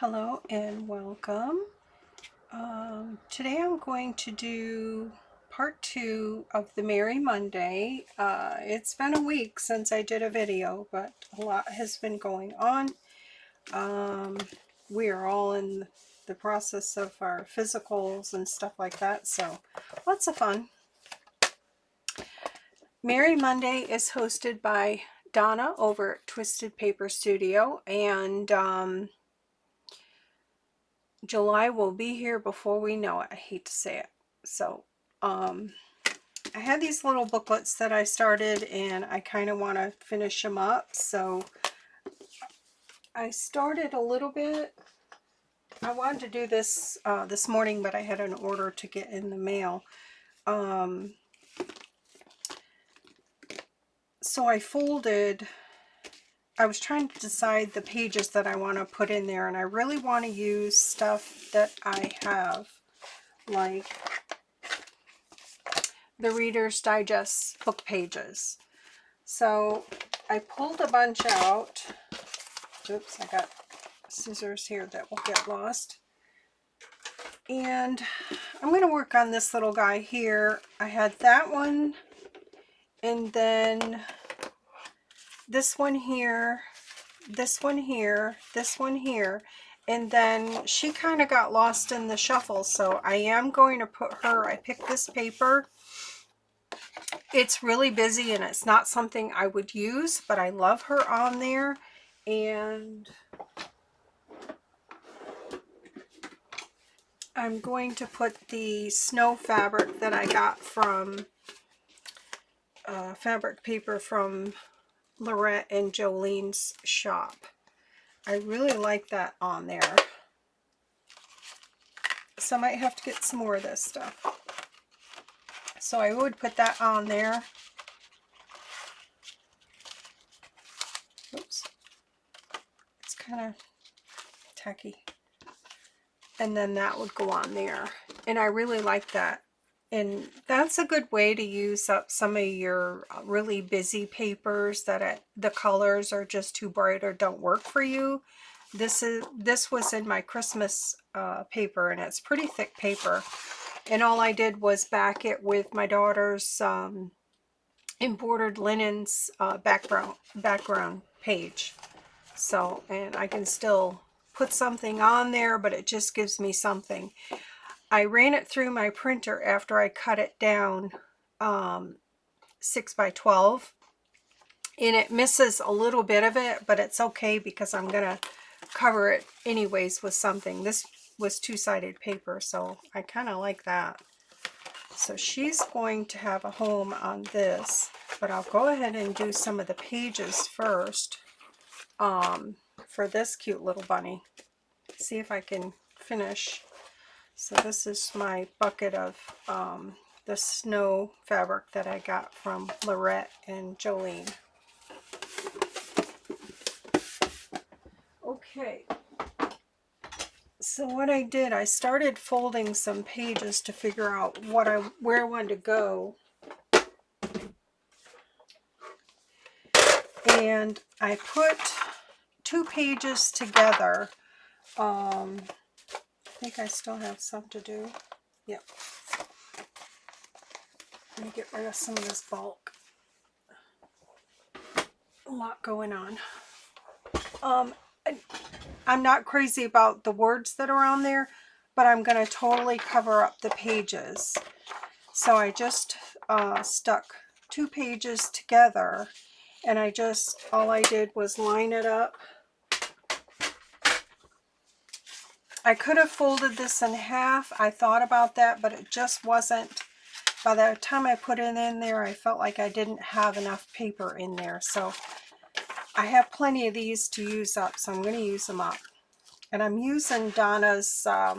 Hello and welcome. Today I'm going to do part 2 of the Merry Monday. It's been a week since I did a video, but a lot has been going on. We are all in the process of our physicals and stuff like that, so lots of fun. Merry Monday is hosted by Donna over at Twistedpaperstudio, and July will be here before we know it. I hate to say it. So I had these little booklets that I started, and I kind of want to finish them up. So I started a little bit. I wanted to do this this morning, but I had an order to get in the mail. So I folded. I was trying to decide the pages that I want to put in there, and I really want to use stuff that I have, like the Reader's Digest book pages. So I pulled a bunch out. Oops, I got scissors here that will get lost. And I'm going to work on this little guy here. I had that one, and then this one here, this one here, this one here, and then she kind of got lost in the shuffle, so I am going to put her, I picked this paper. It's really busy and it's not something I would use, but I love her on there. And I'm going to put the snow fabric that I got from fabric paper from Lorette and Jolene's shop. I really like that on there. So I might have to get some more of this stuff. So I would put that on there. Oops. It's kind of tacky. And then that would go on there. And I really like that. And that's a good way to use up some of your really busy papers that the colors are just too bright or don't work for you. This was in my Christmas paper, and it's pretty thick paper. And all I did was back it with my daughter's embroidered linens background page. So, and I can still put something on there, but it just gives me something. I ran it through my printer after I cut it down 6 by 12, and it misses a little bit of it, but it's okay because I'm gonna cover it anyways with something. This was two-sided paper, so I kind of like that. So she's going to have a home on this, but I'll go ahead and do some of the pages first for this cute little bunny. See if I can finish. So this is my bucket of the snow fabric that I got from Lorette and Jolene. Okay. So what I did, I started folding some pages to figure out where I wanted to go. And I put 2 pages together. I think I still have some to do. Yep. Let me get rid of some of this bulk. A lot going on. I'm not crazy about the words that are on there, but I'm going to totally cover up the pages. So I just stuck 2 pages together, and all I did was line it up. I could have folded this in half. I thought about that, but it just wasn't. By the time I put it in there, I felt like I didn't have enough paper in there. So I have plenty of these to use up, so I'm going to use them up. And I'm using Donna's, I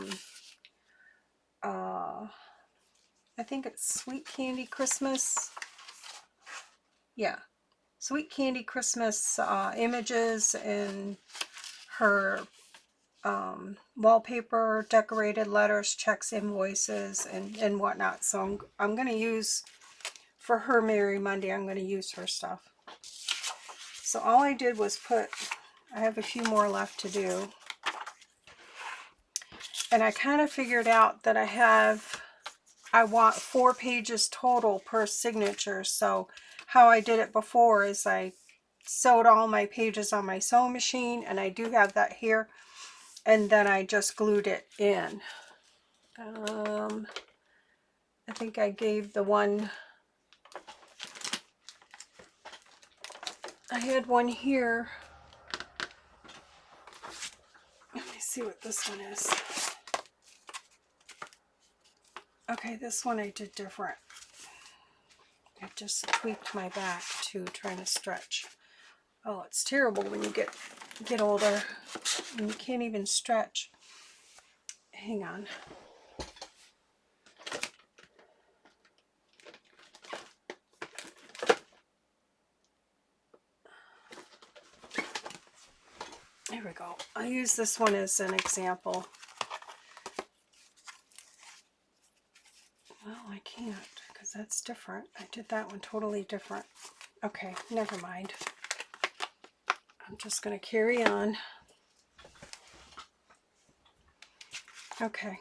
think it's Sweet Candy Christmas. Yeah, Sweet Candy Christmas images and her wallpaper, decorated letters, checks, invoices, and whatnot. So I'm going to use, for her Merry Monday, I'm going to use her stuff. So all I did was I have a few more left to do. And I kind of figured out that I want 4 pages total per signature. So how I did it before is I sewed all my pages on my sewing machine, and I do have that here, and then I just glued it in. I think I gave the one, I had one here. Let me see what this one is. Okay, this one I did different. I just tweaked my back too, trying to stretch. Oh, it's terrible when you get older and you can't even stretch. Hang on. There we go. I'll use this one as an example. Well, I can't because that's different. I did that one totally different. Okay, never mind. I'm just going to carry on. Okay,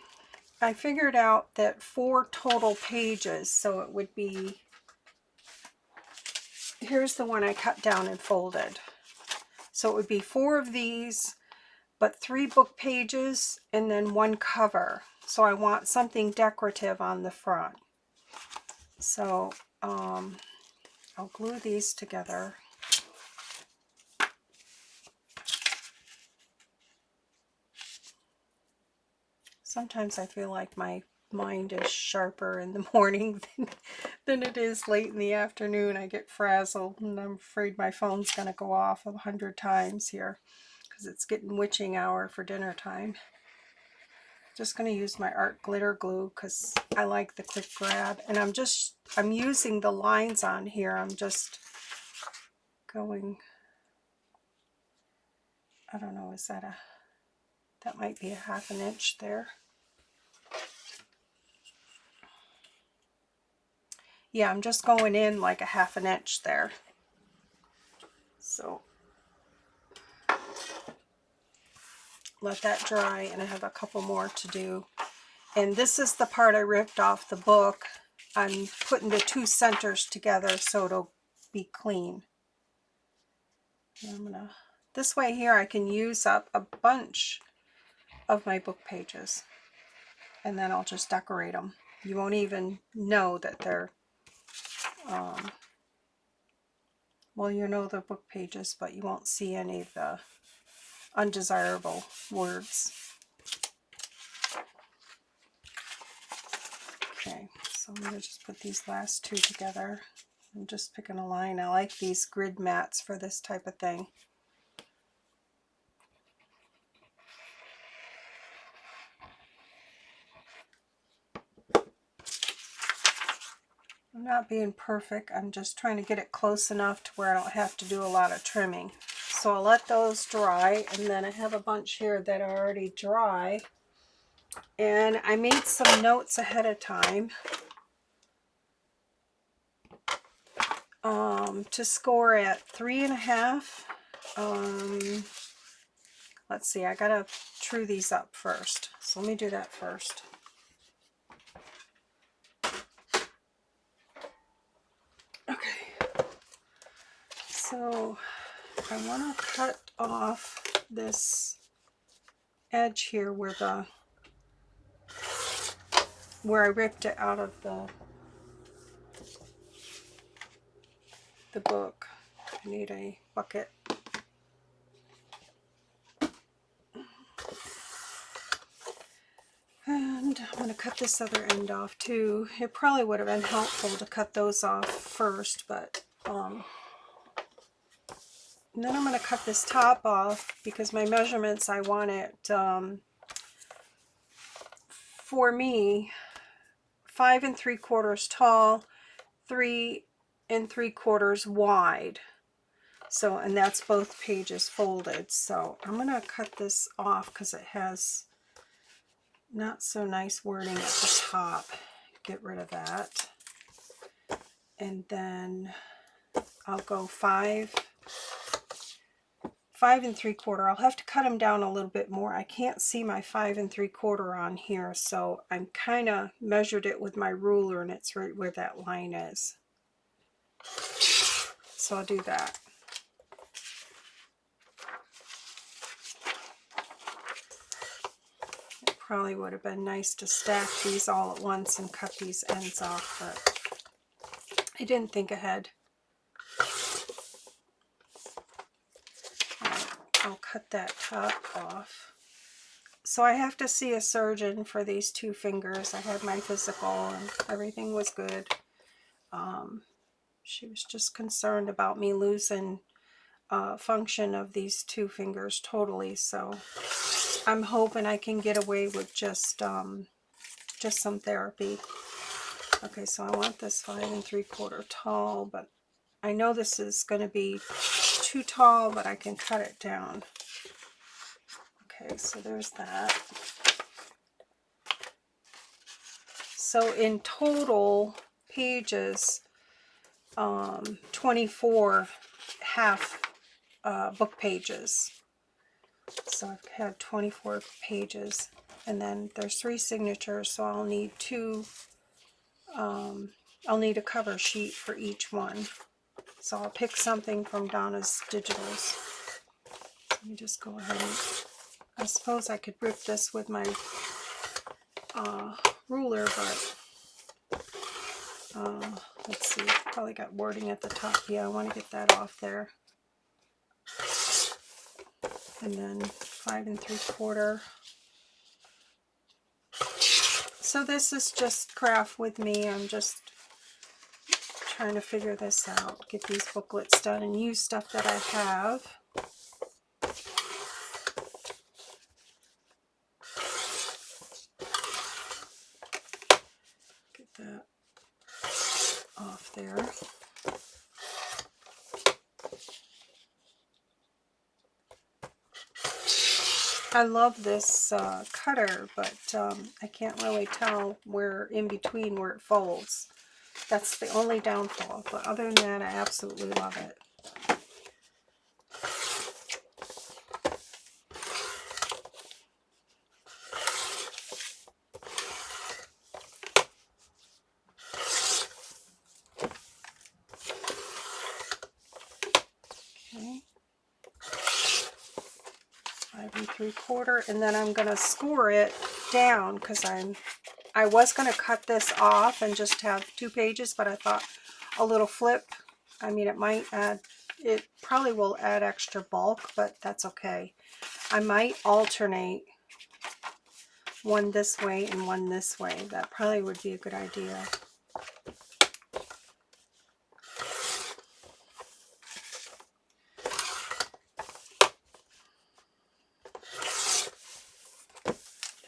I figured out that 4 total pages, so it would be, here's the one I cut down and folded. So it would be 4 of these, but 3 book pages and then 1 cover. So I want something decorative on the front. So I'll glue these together. Sometimes I feel like my mind is sharper in the morning than it is late in the afternoon. I get frazzled and I'm afraid my phone's going to go off 100 times here because it's getting witching hour for dinner time. Just going to use my art glitter glue because I like the quick grab, and I'm using the lines on here. I'm just going, I don't know, is that that might be a 1/2 inch there. Yeah, I'm just going in like a 1/2 inch there. So let that dry, and I have a couple more to do. And this is the part I ripped off the book. I'm putting the 2 centers together so it'll be clean. And this way here I can use up a bunch of my book pages, and then I'll just decorate them. You won't even know that they're, well, you know the book pages, but you won't see any of the undesirable words. Okay, so I'm going to just put these last 2 together. I'm just picking a line. I like these grid mats for this type of thing. I'm not being perfect. I'm just trying to get it close enough to where I don't have to do a lot of trimming. So I'll let those dry, and then I have a bunch here that are already dry. And I made some notes ahead of time to score at 3.5. Let's see, I gotta true these up first. So let me do that first. Okay, so I want to cut off this edge here where I ripped it out of the book. I need a bucket. And I'm going to cut this other end off too. It probably would have been helpful to cut those off first, but and then I'm going to cut this top off because my measurements, I want it, for me, 5 3/4 tall, 3 3/4 wide. So, and that's both pages folded. So I'm going to cut this off because it has not so nice wording at the top. Get rid of that. And then I'll go 5 5 3/4. I'll have to cut them down a little bit more. I can't see my 5 3/4 on here, so I'm kind of measured it with my ruler, and it's right where that line is. So I'll do that. It probably would have been nice to stack these all at once and cut these ends off, but I didn't think ahead. I'll cut that top off. So I have to see a surgeon for these 2 fingers. I had my physical and everything was good. She was just concerned about me losing function of these 2 fingers totally. So I'm hoping I can get away with just some therapy. Okay, so I want this 5 3/4 tall, but I know this is going to be too tall, but I can cut it down. Okay, so there's that. So in total pages, 24 half book pages. So I've had 24 pages, and then there's 3 signatures, so I'll need 2. I'll need a cover sheet for each one. So I'll pick something from Donna's digitals. Let me just go ahead and, I suppose I could rip this with my ruler, but let's see, probably got wording at the top. Yeah, I want to get that off there. And then 5 3/4. So this is just craft with me. I'm just trying to figure this out, get these booklets done, and use stuff that I have. Get that off there. I love this cutter, but I can't really tell where in between where it folds. That's the only downfall, but other than that, I absolutely love it. Okay. 5 3/4, and then I'm going to score it down because I was going to cut this off and just have 2 pages, but I thought a little flip, I mean, it probably will add extra bulk, but that's okay. I might alternate one this way and one this way. That probably would be a good idea.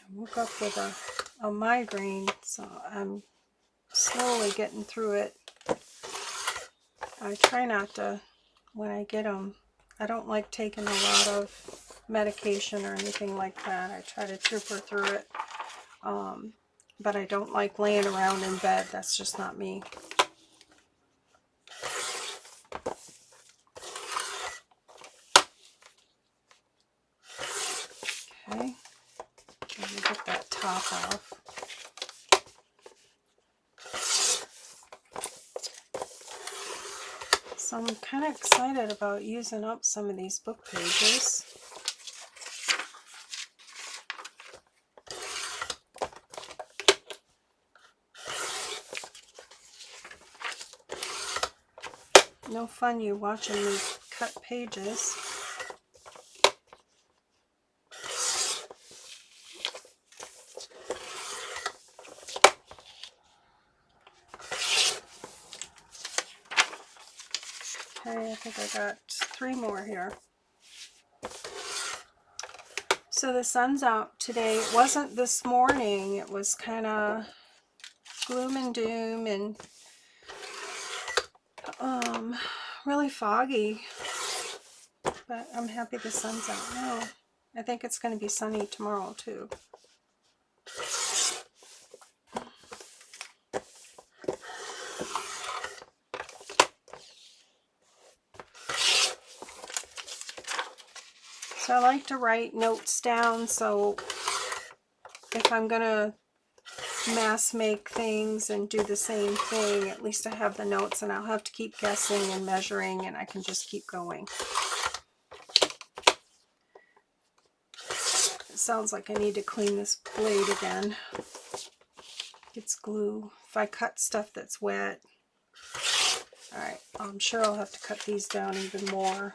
I woke up with a migraine, so I'm slowly getting through it. I try not to, when I get them, I don't like taking a lot of medication or anything like that. I try to trooper through it, but I don't like laying around in bed. That's just not me. Okay, let me get that top off. So I'm kind of excited about using up some of these book pages. No fun you watching me cut pages. Okay, I think I got 3 more here. So the sun's out today. It wasn't this morning. It was kind of gloom and doom and really foggy. But I'm happy the sun's out now. I think it's going to be sunny tomorrow too. So I like to write notes down, so if I'm gonna mass make things and do the same thing, at least I have the notes, and I'll have to keep guessing and measuring, and I can just keep going. It sounds like I need to clean this blade again. It's glue. If I cut stuff that's wet. Alright, I'm sure I'll have to cut these down even more.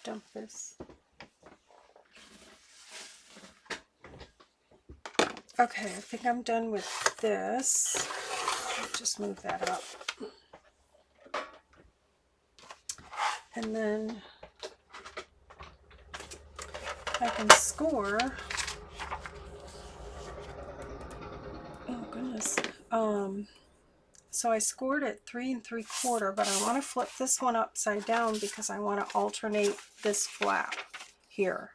Dump this. Okay, I think I'm done with this. Just move that up. And then I can score. Oh goodness. So I scored at 3 3/4, but I want to flip this one upside down because I want to alternate this flap here.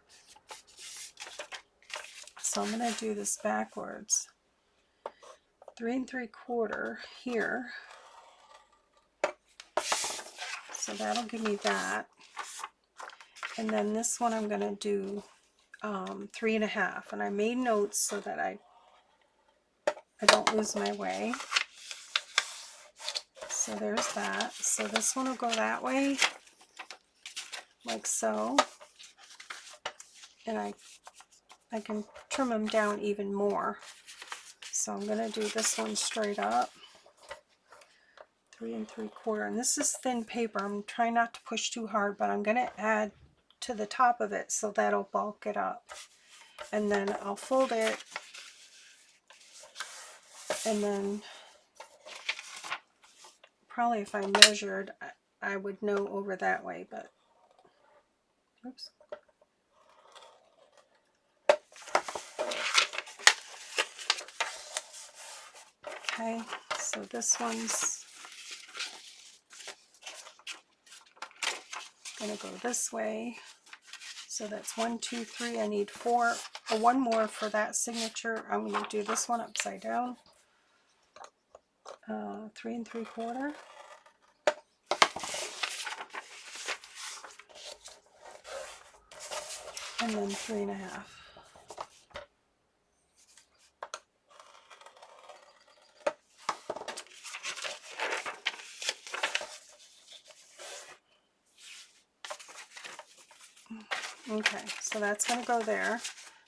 So I'm going to do this backwards. 3 3/4 here. So that'll give me that. And then this one I'm going to do 3 1/2. And I made notes so that I don't lose my way. So there's that. So this one will go that way, like so. And I can trim them down even more. So I'm going to do this one straight up. 3 3/4. And this is thin paper. I'm trying not to push too hard, but I'm going to add to the top of it, so that'll bulk it up. And then I'll fold it, and then probably if I measured, I would know over that way, but oops. Okay, so this one's gonna go this way. So that's 1 2 3. I need 4 or 1 more for that signature. I'm going to do this one upside down. 3 3/4. And then 3 1/2. Okay, so that's going to go there.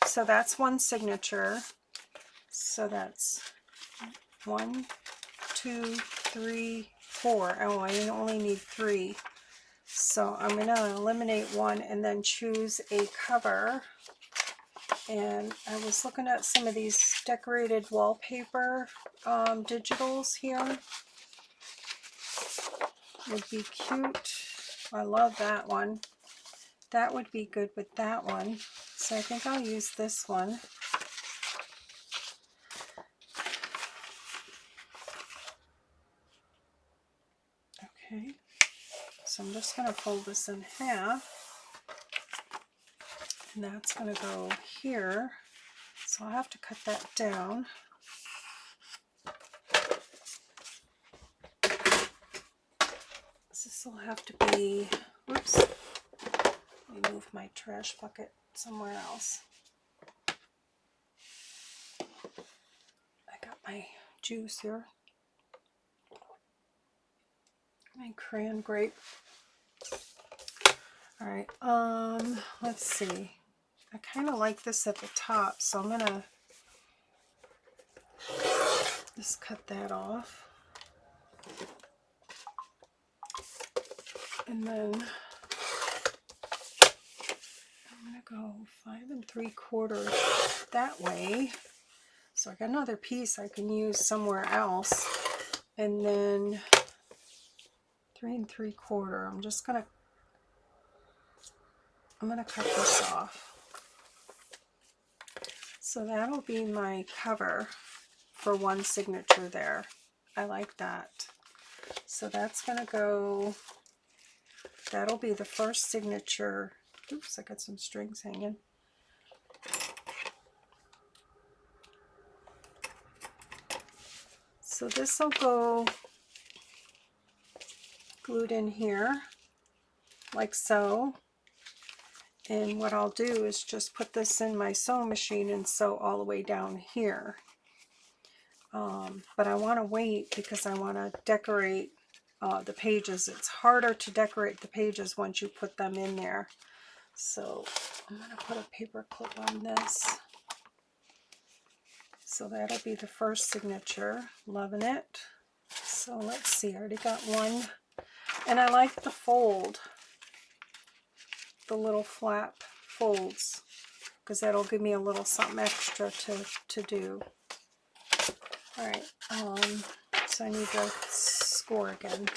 So that's one signature. So that's 1 2 3 4. Oh, I only need 3. So I'm going to eliminate 1 and then choose a cover. And I was looking at some of these decorated wallpaper digitals here. Would be cute. I love that one. That would be good with that one. So I think I'll use this one. Okay. So I'm just going to fold this in half. And that's going to go here. So I'll have to cut that down. This will have to be, whoops, let me move my trash bucket somewhere else. I got my juice here. My crayon grape. All right, let's see. I kind of like this at the top, so I'm gonna just cut that off. And then I'm gonna go 5 3/4 that way. So I got another piece I can use somewhere else. And then 3 3/4. I'm gonna cut this off. So that'll be my cover for one signature there. I like that. So that's going to go, that'll be the first signature. Oops, I got some strings hanging. So this will go glued in here like so. And what I'll do is just put this in my sewing machine and sew all the way down here. But I want to wait because I want to decorate the pages. It's harder to decorate the pages once you put them in there. So I'm going to put a paper clip on this. So that'll be the first signature. Loving it. So let's see, I already got one. And I like the fold, the little flap folds, because that'll give me a little something extra to do. All right, so I need to score again.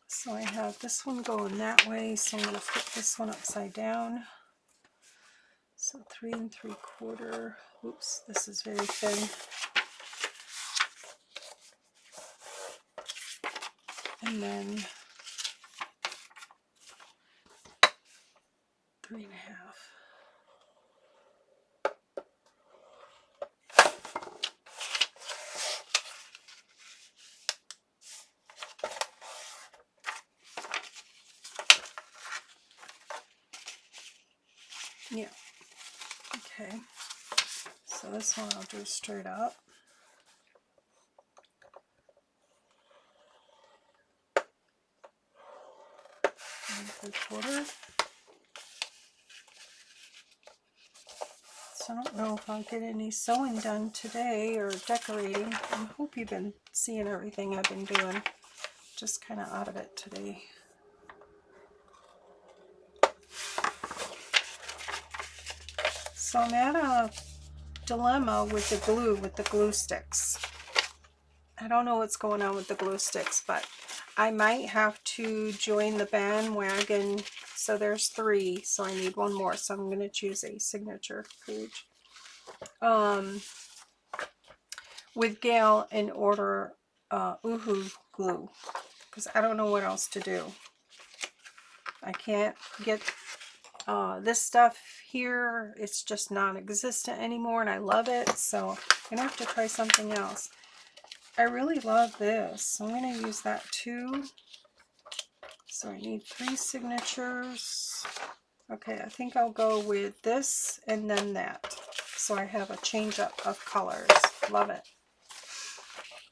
So I have this one going that way, so I'm going to flip this one upside down. So 3 3/4. Oops, this is very thin. And then 3 1/2. Yeah. Okay. So this one I'll do straight up. 3 3/4. So I don't know if I'll get any sewing done today or decorating. I hope you've been seeing everything I've been doing. Just kind of out of it today. So I'm at a dilemma with the glue sticks. I don't know what's going on with the glue sticks, but I might have to join the bandwagon. So there's 3, so I need one more. So I'm going to choose a signature page. With GAYLE and order Uhu glue, because I don't know what else to do. I can't get this stuff here. It's just non-existent anymore, and I love it, so I'm gonna have to try something else. I really love this, so I'm gonna use that too. So I need 3 signatures. Okay, I think I'll go with this and then that, so I have a change up of colors. Love it.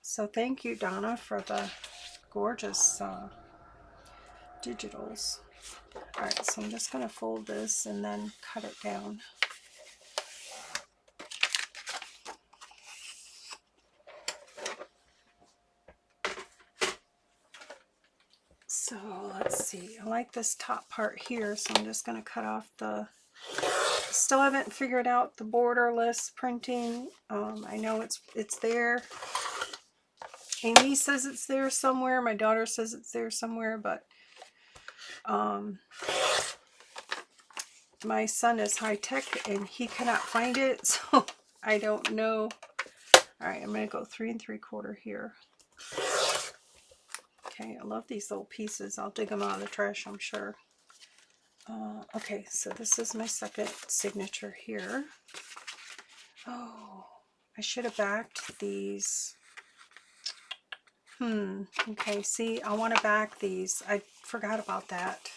So thank you, Donna, for the gorgeous digitals. All right, so I'm just going to fold this and then cut it down. So let's see, I like this top part here, so I'm just going to cut off the, still haven't figured out the borderless printing. I know it's there. Amy says it's there somewhere. My daughter says it's there somewhere, but my son is high tech and he cannot find it, so I don't know. All right, I'm going to go 3 3/4 here. Okay, I love these little pieces. I'll dig them out of the trash, I'm sure. Okay, so this is my second signature here. Oh, I should have backed these. Okay, see, I want to back these. I forgot about that.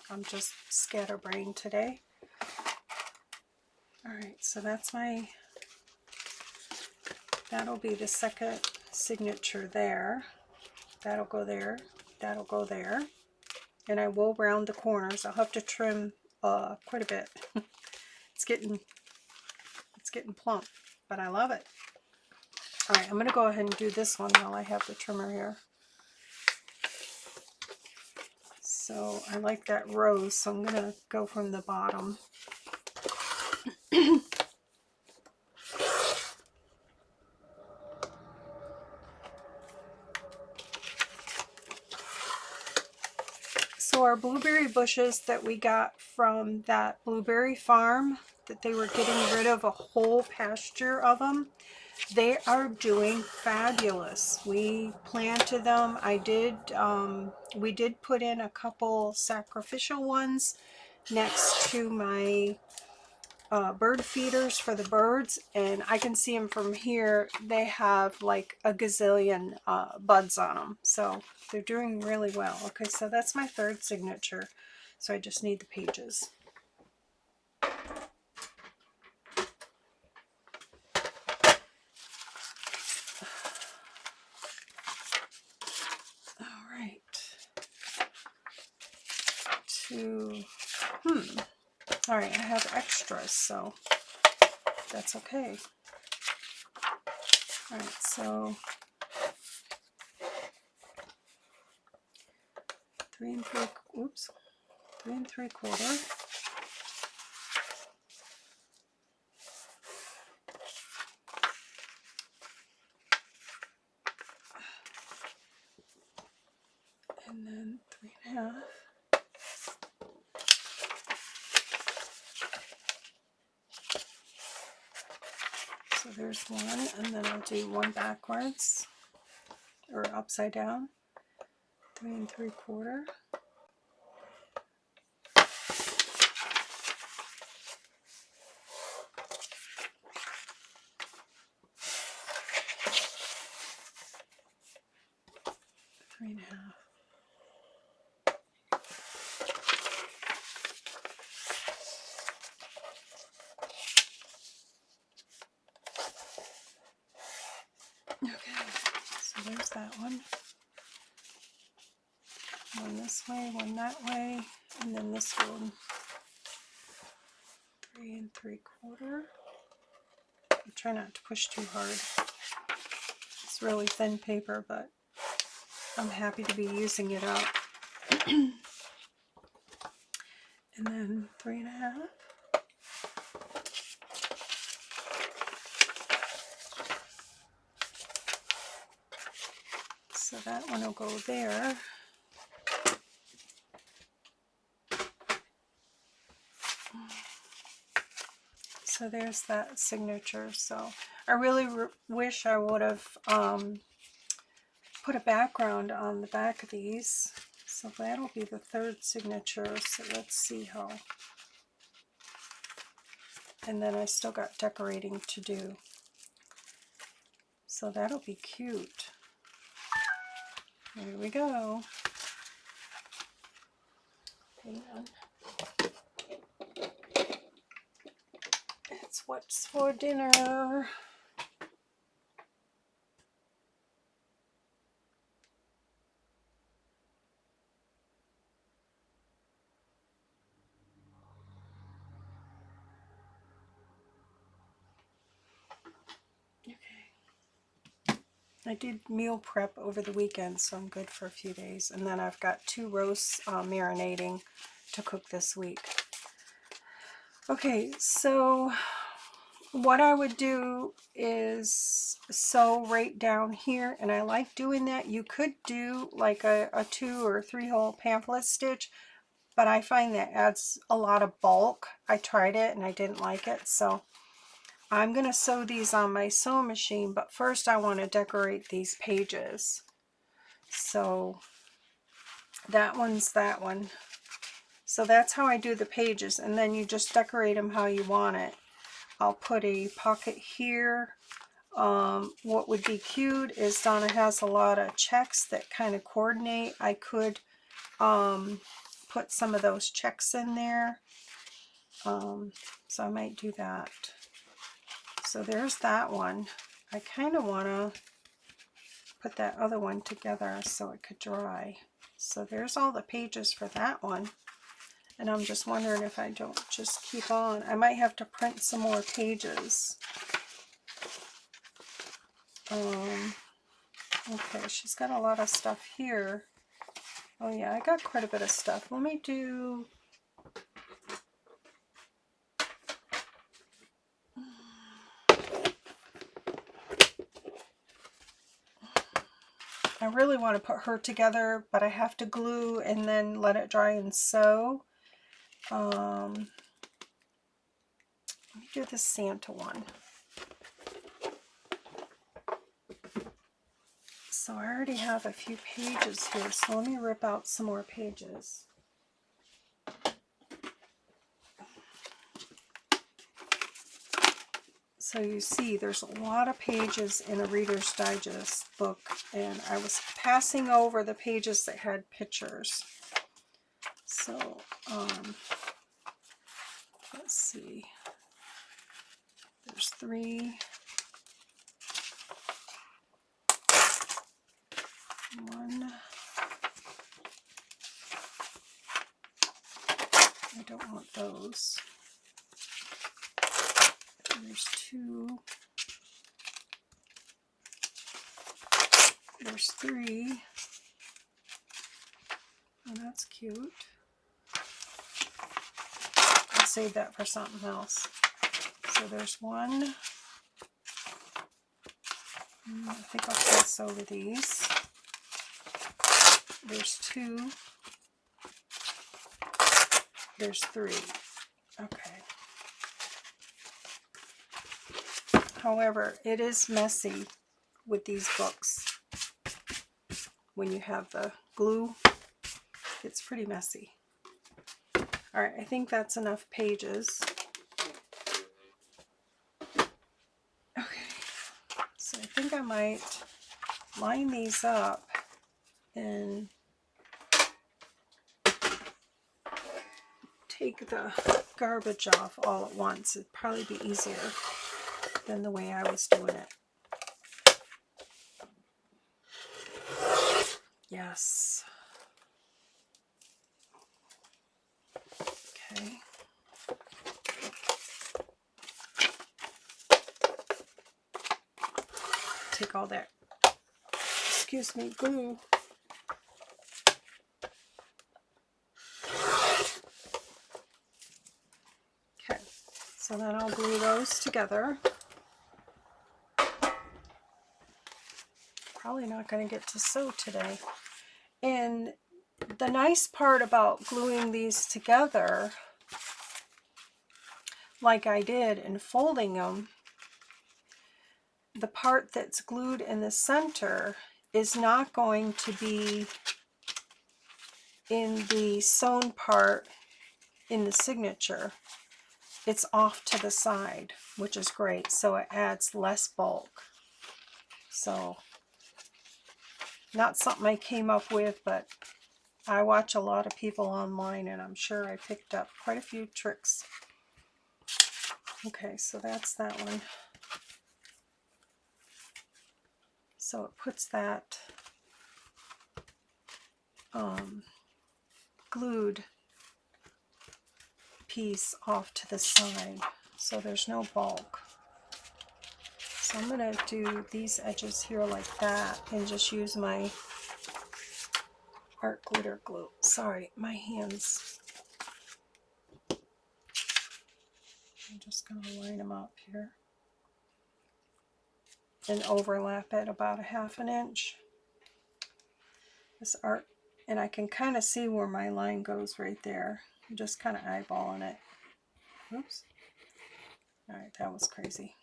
I'm just scatterbrained today. All right, so that's my, that'll be the second signature there. That'll go there. That'll go there. And I will round the corners. I'll have to trim quite a bit. It's getting plump, but I love it. All right, I'm going to go ahead and do this one while I have the trimmer here. So I like that rose, so I'm going to go from the bottom. So our blueberry bushes that we got from that blueberry farm, that they were getting rid of a whole pasture of them, They are doing fabulous. We planted them. We did put in a couple sacrificial ones next to my bird feeders for the birds, and I can see them from here. They have like a gazillion buds on them, so they're doing really well. Okay, so that's my third signature, so I just need the pages. All right, all right, I have extras, so that's okay. All right, so 3 3/4. And then 3 1/2. So there's one, and then I'll do one backwards or upside down. 3 3/4. Three and a half. Okay, so there's that one. One this way, one that way, and then this one 3 3/4. I try not to push too hard. It's really thin paper, but I'm happy to be using it up. And then 3 1/2. So that one will go there. So there's that signature. So I really wish I would have put a background on the back of these. So that'll be the third signature. So let's see how. And then I still got decorating to do. So that'll be cute. Here we go. Hang on. It's what's for dinner. I did meal prep over the weekend, so I'm good for a few days. And then I've got 2 roasts marinating to cook this week. Okay, so what I would do is sew right down here, and I like doing that. You could do like a 2 or 3 hole pamphlet stitch, but I find that adds a lot of bulk. I tried it and I didn't like it, so I'm going to sew these on my sewing machine, but first I want to decorate these pages. So that one's that one. So that's how I do the pages, and then you just decorate them how you want it. I'll put a pocket here. What would be cute is Donna has a lot of checks that kind of coordinate. I could put some of those checks in there. So I might do that. So there's that one. I kind of want to put that other one together so it could dry. So there's all the pages for that one. And I'm just wondering if I don't just keep on. I might have to print some more pages. Okay, she's got a lot of stuff here. Oh yeah, I got quite a bit of stuff. Let me do... I really want to put her together, but I have to glue and then let it dry and sew. Let me do the Santa one. So I already have a few pages here, so let me rip out some more pages. So you see there's a lot of pages in a Reader's Digest book, and I was passing over the pages that had pictures. So let's see, there's 3, 1, I don't want those. There's 2. There's 3. Oh, that's cute. I'll save that for something else. So there's 1. I think I'll pass over these. There's 2. There's 3. Okay. However, it is messy with these books. When you have the glue, it's pretty messy. All right, I think that's enough pages. Okay, so I think I might line these up and take the garbage off all at once. It'd probably be easier than the way I was doing it. Yes. Okay. Take all that, excuse me, glue. Okay, so then I'll glue those together. Probably not going to get to sew today. And the nice part about gluing these together, like I did, and folding them, the part that's glued in the center is not going to be in the sewn part in the signature. It's off to the side, which is great, so it adds less bulk. So not something I came up with, but I watch a lot of people online, and I'm sure I picked up quite a few tricks. Okay, so that's that one. So it puts that glued piece off to the side, so there's no bulk. So I'm going to do these edges here like that and just use my art glitter glue. Sorry, my hands. I'm just going to line them up here and overlap it about a ½ inch. This art, and I can kind of see where my line goes right there. I'm just kind of eyeballing it. Oops. All right, that was crazy.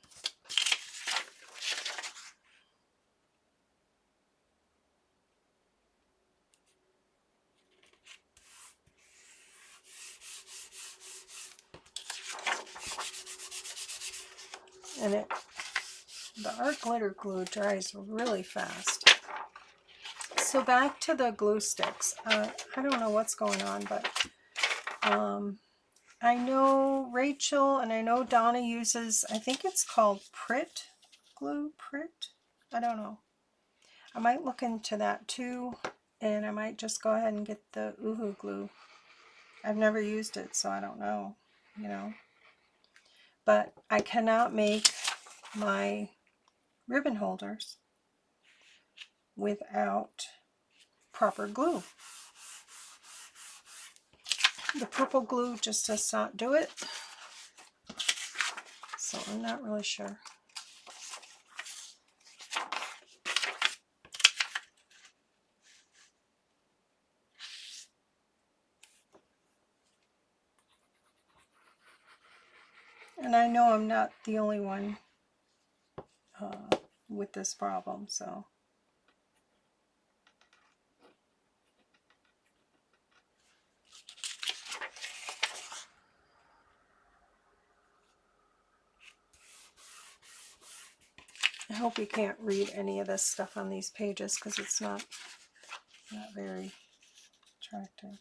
And the art glitter glue dries really fast. So back to the glue sticks. I don't know what's going on, but I know Rachel and I know Donna uses, I think it's called Pritt glue. Pritt? I don't know. I might look into that too, and I might just go ahead and get the Uhu glue. I've never used it, so I don't know, you know. But I cannot make my ribbon holders without proper glue. The purple glue just does not do it, so I'm not really sure. And I know I'm not the only one with this problem, so hope you can't read any of this stuff on these pages because it's not very attractive.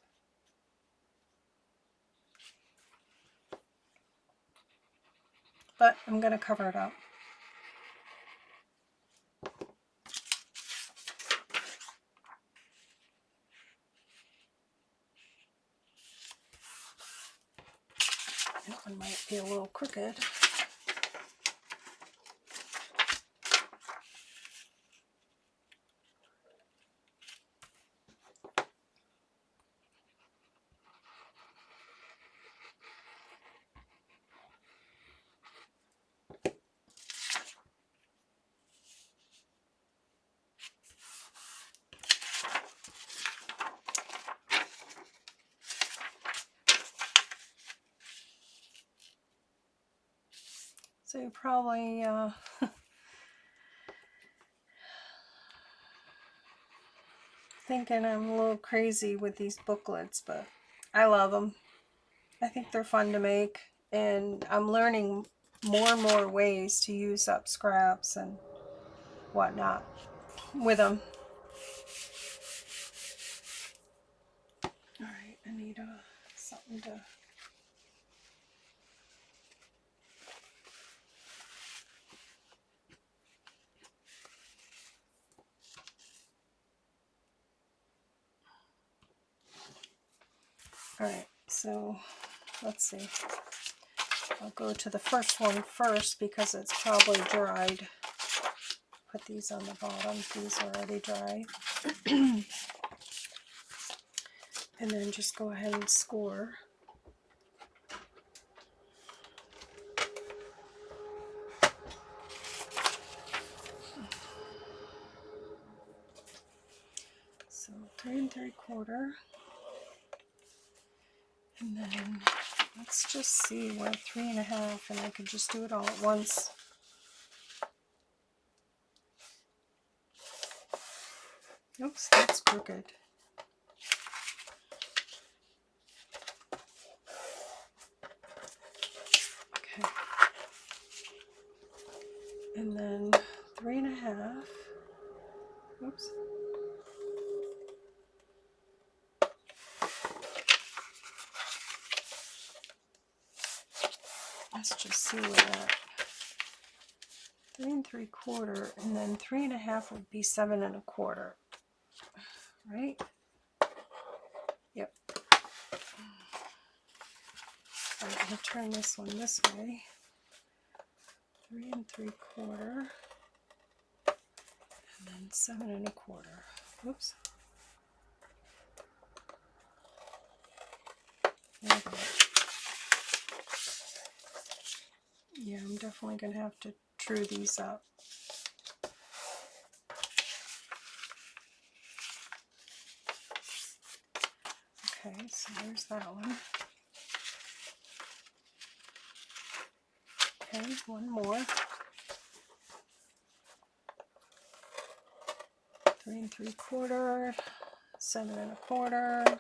But I'm going to cover it up. That one might be a little crooked. So you're probably thinking I'm a little crazy with these booklets, but I love them. I think they're fun to make, and I'm learning more and more ways to use up scraps and whatnot with them. All right, I need something to... All right, so let's see. I'll go to the first one first because it's probably dried. Put these on the bottom. These are already dry. And then just go ahead and score. So 3 3/4. And then let's just see, we're 3 1/2, and I could just do it all at once. Oops, that's crooked. Okay. And then 3 1/2. Oops. Let's just see where that 3 3/4, and then 3 1/2 would be 7 1/4, right? Yep. I'm going to turn this one this way. 3 3/4, and then 7 1/4. Whoops. There we go. Yeah, I'm definitely going to have to true these up. Okay, so there's that one. Okay, one more. 3 3/4, 7 1/4.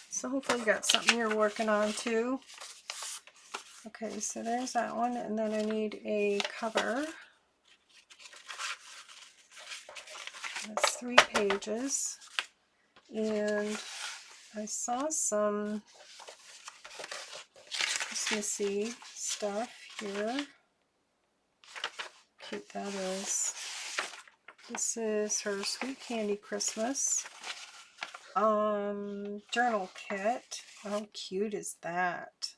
So hopefully you got something you're working on too. Okay, so there's that one, and then I need a cover. That's 3 pages, and I saw some Christmassy stuff here. Cute that is. This is her Sweet Candy Christmas journal kit. How cute is that?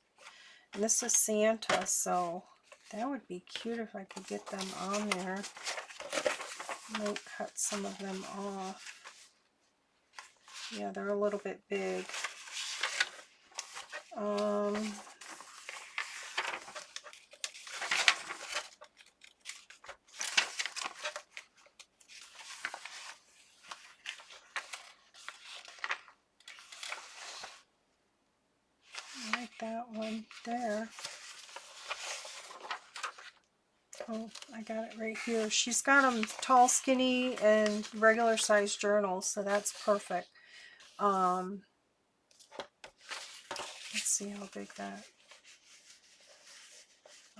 And this is Santa, so that would be cute if I could get them on there. I might cut some of them off. Yeah, they're a little bit big. I like that one there. Oh, I got it right here. She's got them tall, skinny, and regular size journals, so that's perfect. Let's see how big that.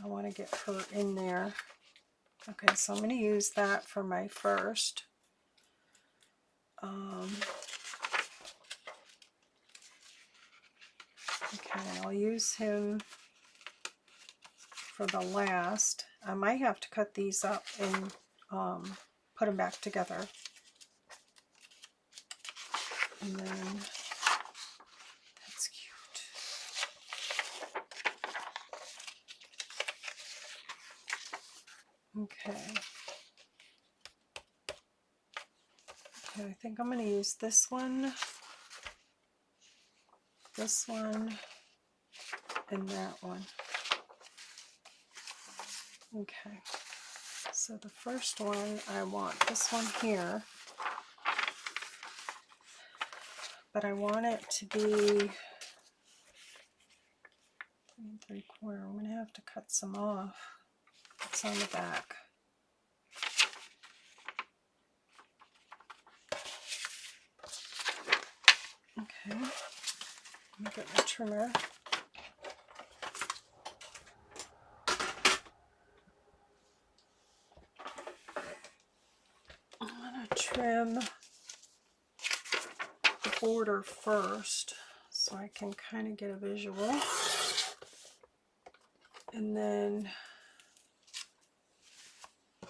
I want to get her in there. Okay, so I'm going to use that for my first. Okay, I'll use him for the last. I might have to cut these up and put them back together. And then, that's cute. Okay. Okay, I think I'm going to use this one, and that one. Okay. So the first one, I want this one here, but I want it to be 3 3/4. I'm going to have to cut some off. It's on the back. Okay, let me get my trimmer. I'm going to trim the border first so I can kind of get a visual. And then I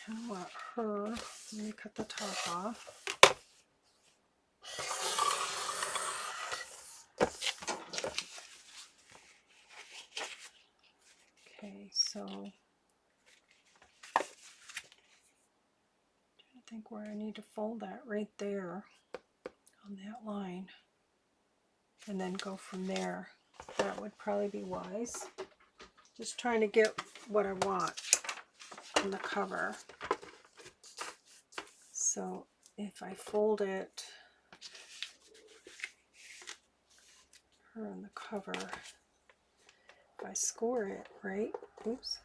kind of want her. Let me cut the top off. Okay, so I'm trying to think where I need to fold that right there on that line, and then go from there. That would probably be wise. Just trying to get what I want on the cover. So if I fold it, her on the cover, if I score it right, oops,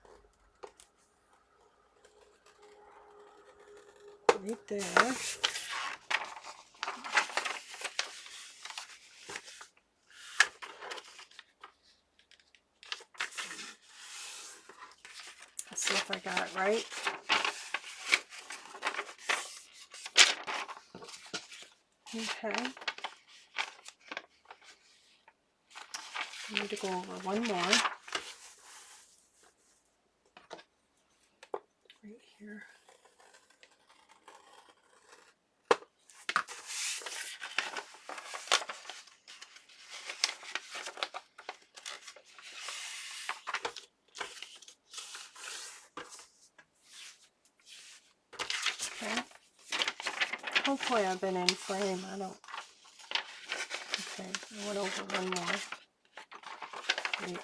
right there. Let's see if I got it right. Okay. I need to go over one more. Right here. Okay. Hopefully I've been in frame. I don't. Okay, I went over one more. Right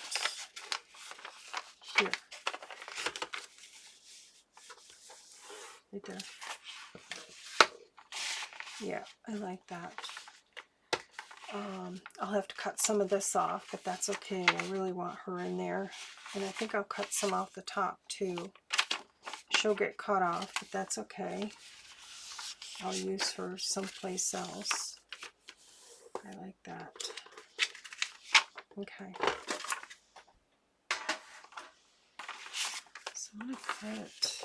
here. Right there. Yeah, I like that. I'll have to cut some of this off, but that's okay. I really want her in there. And I think I'll cut some off the top too. She'll get cut off, but that's okay. I'll use her someplace else. I like that. Okay. So I'm going to cut.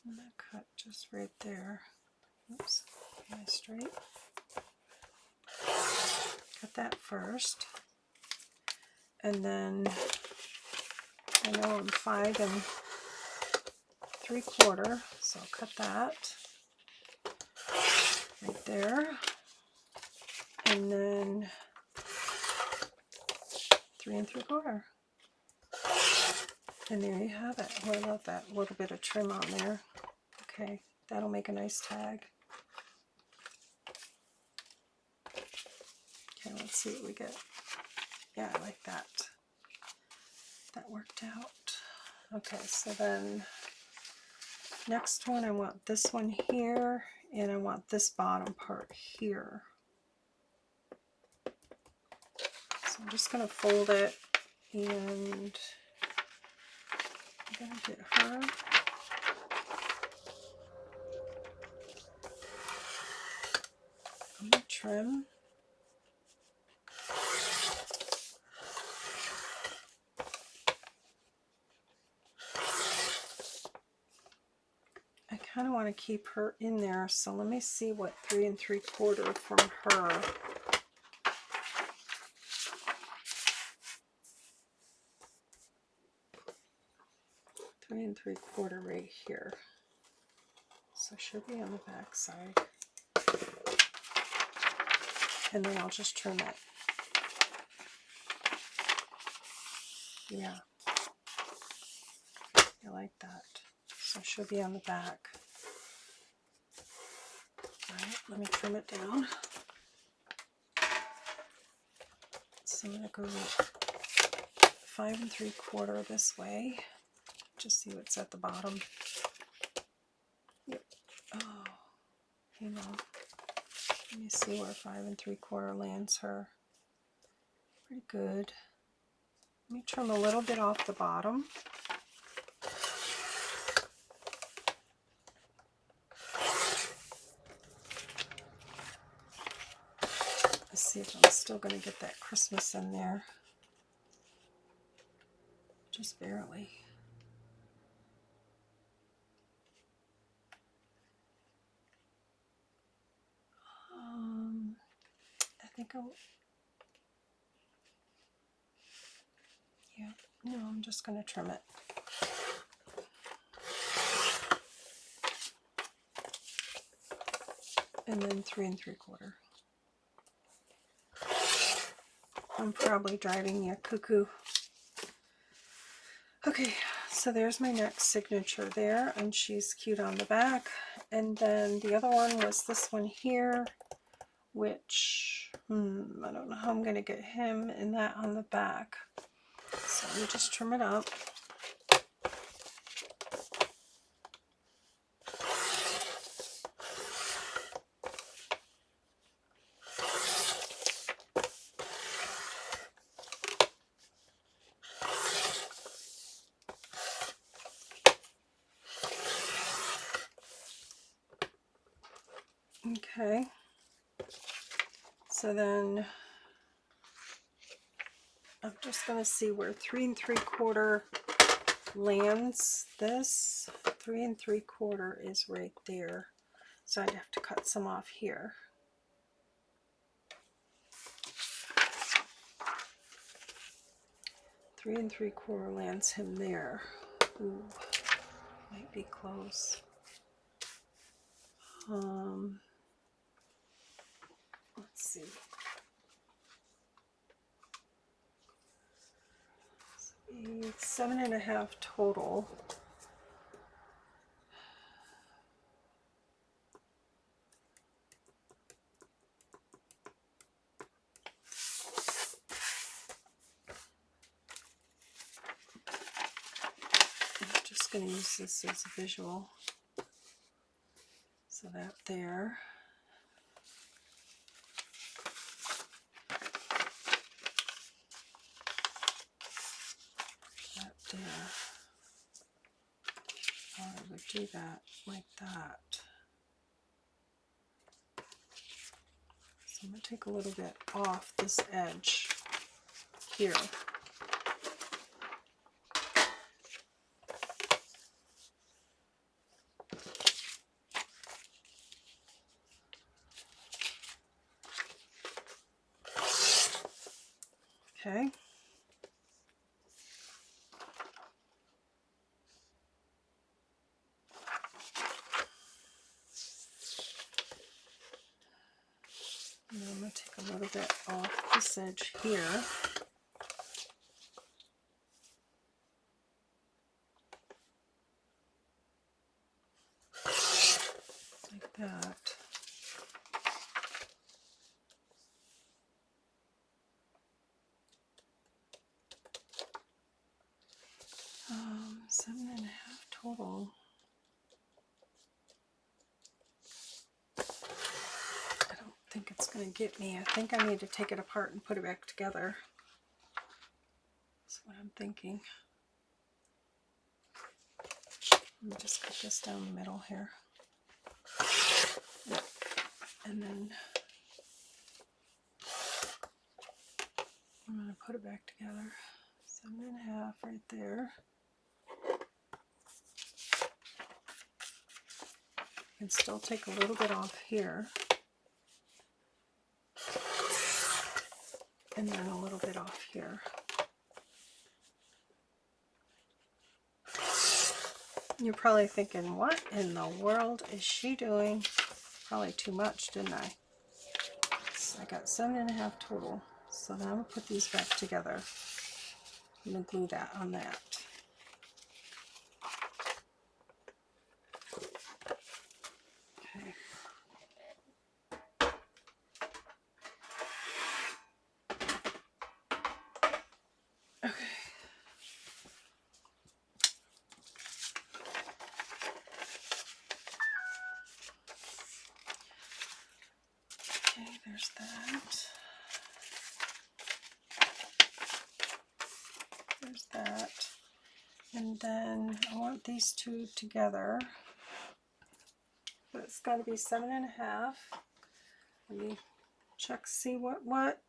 I'm going to cut just right there. Oops. Okay, straight. Cut that first. And then I know I'm 5 3/4, so I'll cut that right there. And then 3 3/4. And there you have it. Oh, I love that little bit of trim on there. Okay, that'll make a nice tag. Okay, let's see what we get. Yeah, I like that. That worked out. Okay, so then next one, I want this one here, and I want this bottom part here. So I'm just going to fold it, and I'm going to get her. trim. I kind of want to keep her in there, so let me see what 3 3/4 from her. 3 3/4 right here. So she'll be on the back side. And then I'll just trim it. Yeah. I like that. So she'll be on the back. Alright, let me trim it down. So I'm going to go 5 3/4 this way. Just see what's at the bottom. Yep. Oh, hang on. Let me see where 5 3/4 lands her. Pretty good. Let me trim a little bit off the bottom. Let's see if I'm still going to get that Christmas in there. Just barely. I think I'll... Yeah, no, I'm just going to trim it. And then 3 3/4. I'm probably driving you cuckoo. Okay, so there's my next signature there, and she's cute on the back. And then the other one was this one here, which I don't know how I'm going to get him in that on the back. So let me just trim it up. Okay, so then I'm just going to see where 3 3/4 lands. This 3 3/4 is right there, so I'd have to cut some off here. Three 3/4 lands him there. Ooh, might be close. Let's see. It's 7.5 total. I'm just going to use this as a visual. So that there. That there. I would do that like that. So I'm going to take a little bit off this edge here. Okay. And I'm going to take a little bit off this edge here. Like that. Um, 7.5 total. I don't think it's going to get me. I think I need to take it apart and put it back together. That's what I'm thinking. Let me just cut this down the middle here. Yep. And then I'm going to put it back together. 7.5 right there. And still take a little bit off here. And then a little bit off here. You're probably thinking, what in the world is she doing? Probably too much, didn't I? So I got 7.5 total. So now I'm going to put these back together. I'm going to glue that on that. Okay. Okay. Okay, there's that. There's that. And then I want these two together. But it's got to be 7.5. Let me check, see what.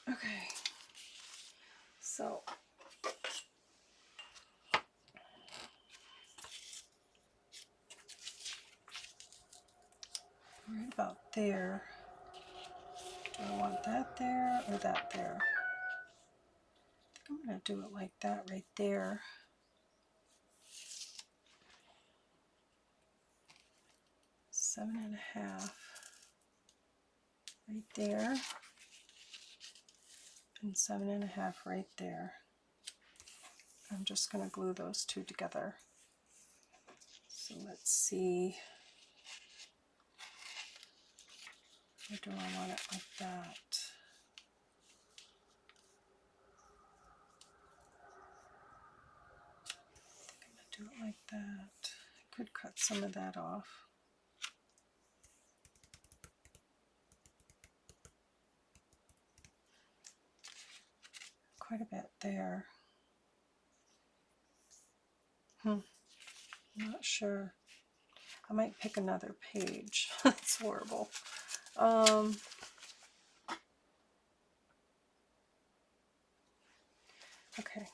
Okay. So right about there. Do I want that there or that there? I think I'm going to do it like that right there. 7.5 right there. And 7.5 right there. I'm just going to glue those two together. So let's see. Or do I want it like that? I think I'm going to do it like that. I could cut some of that off. Quite a bit there. I'm not sure. I might pick another page. That's horrible. Okay.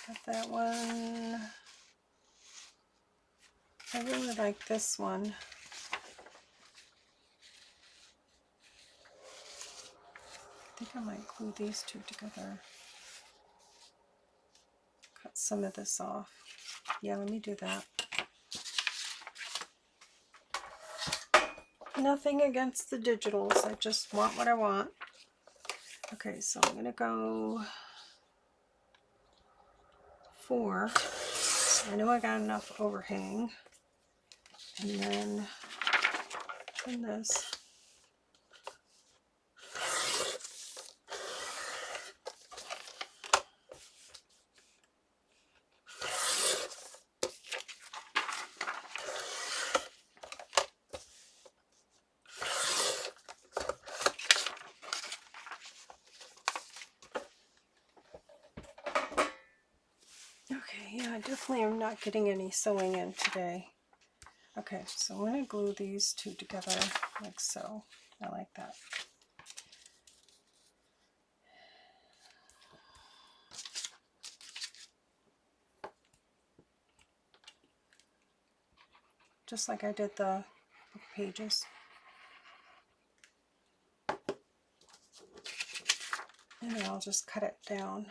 Got that one. I really like this one. I think I might glue these two together. Cut some of this off. Yeah, let me do that. Nothing against the digitals. I just want what I want. Okay, so I'm going to go 4. I know I got enough overhang. And then trim this. Okay, yeah, I definitely am not getting any sewing in today. Okay, so I'm going to glue these two together like so. I like that. Just like I did the book pages. And then I'll just cut it down.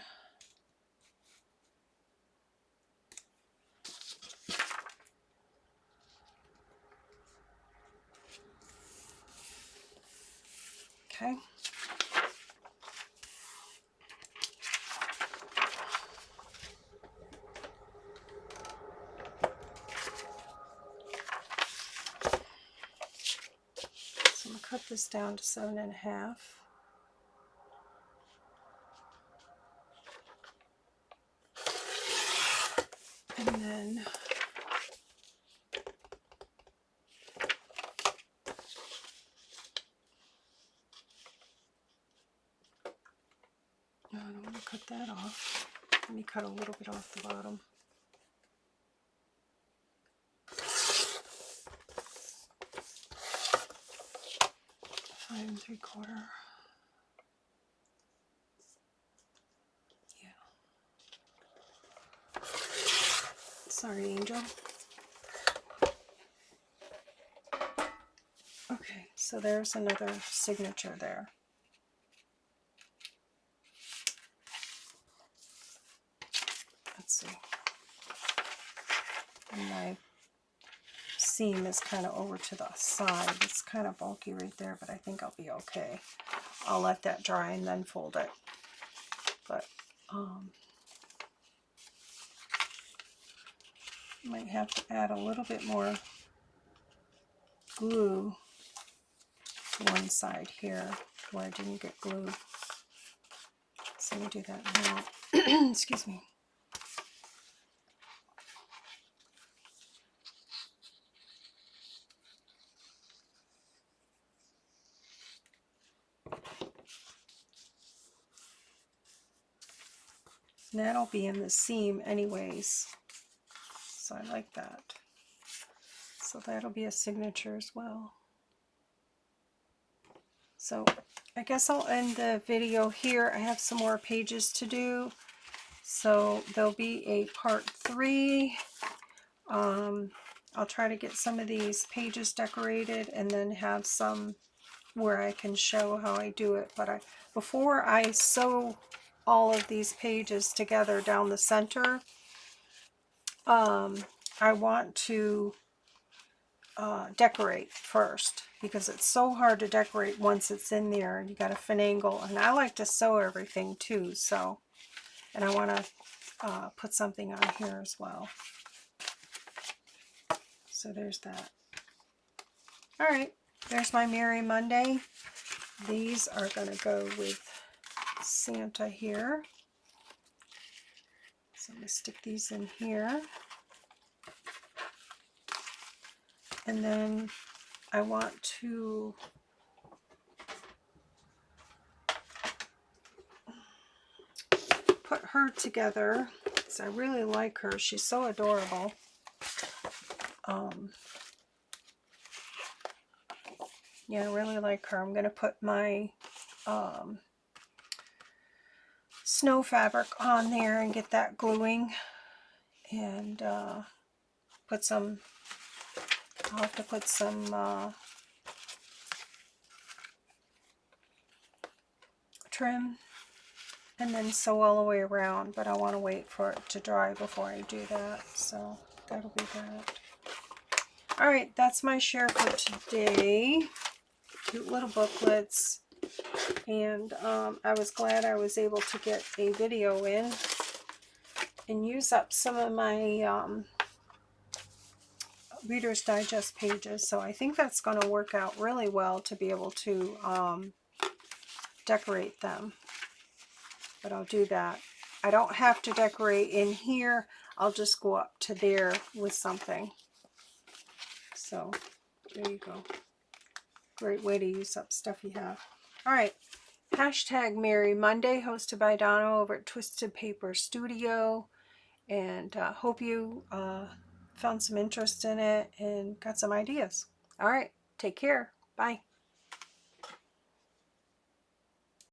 Okay. So I'm going to cut this down to 7.5. And then I don't want to cut cut that off. Let me cut a little bit off the bottom. 5 3/4. Yeah. Sorry, Angel. Okay, so there's another signature there. Let's see. And my seam is kind of over to the side. It's kind of bulky right there, but I think I'll be okay. I'll let that dry and then fold it. But might have to add a little bit more glue to one side here where I didn't get glue. So we do that now. Excuse me. And that'll be in the seam anyways. So I like that. So that'll be a signature as well. So I guess I'll end the video here. I have some more pages to do. So there'll be a part 3. I'll try to get some of these pages decorated and then have some where I can show how I do it. But before I sew all of these pages together down the center, I want to decorate first, because it's so hard to decorate once it's in there and you got to finagle, and I like to sew everything too, so, and I want to put something on here as well. So there's that. All right, there's my Merry Monday. These are going to go with Santa here. So I'm going to stick these in here. And then I want to put her together because I really like her. She's so adorable. Yeah, I really like her. I'm going to put my snow fabric on there and get that gluing, and put some, I'll have to put some trim and then sew all the way around, but I want to wait for it to dry before I do that, so that'll be that. All right, that's my share for today. Cute little booklets, and I was glad I was able to get a video in and use up some of my Reader's Digest pages, so I think that's going to work out really well to be able to decorate them. But I'll do that. I don't have to decorate in here. I'll just go up to there with something. So there you go. Great way to use up stuff you have. All right. Hashtag Merry Monday, hosted by Donna over at Twistedpaperstudio. And hope you found some interest in it and got some ideas. All right. Take care. Bye.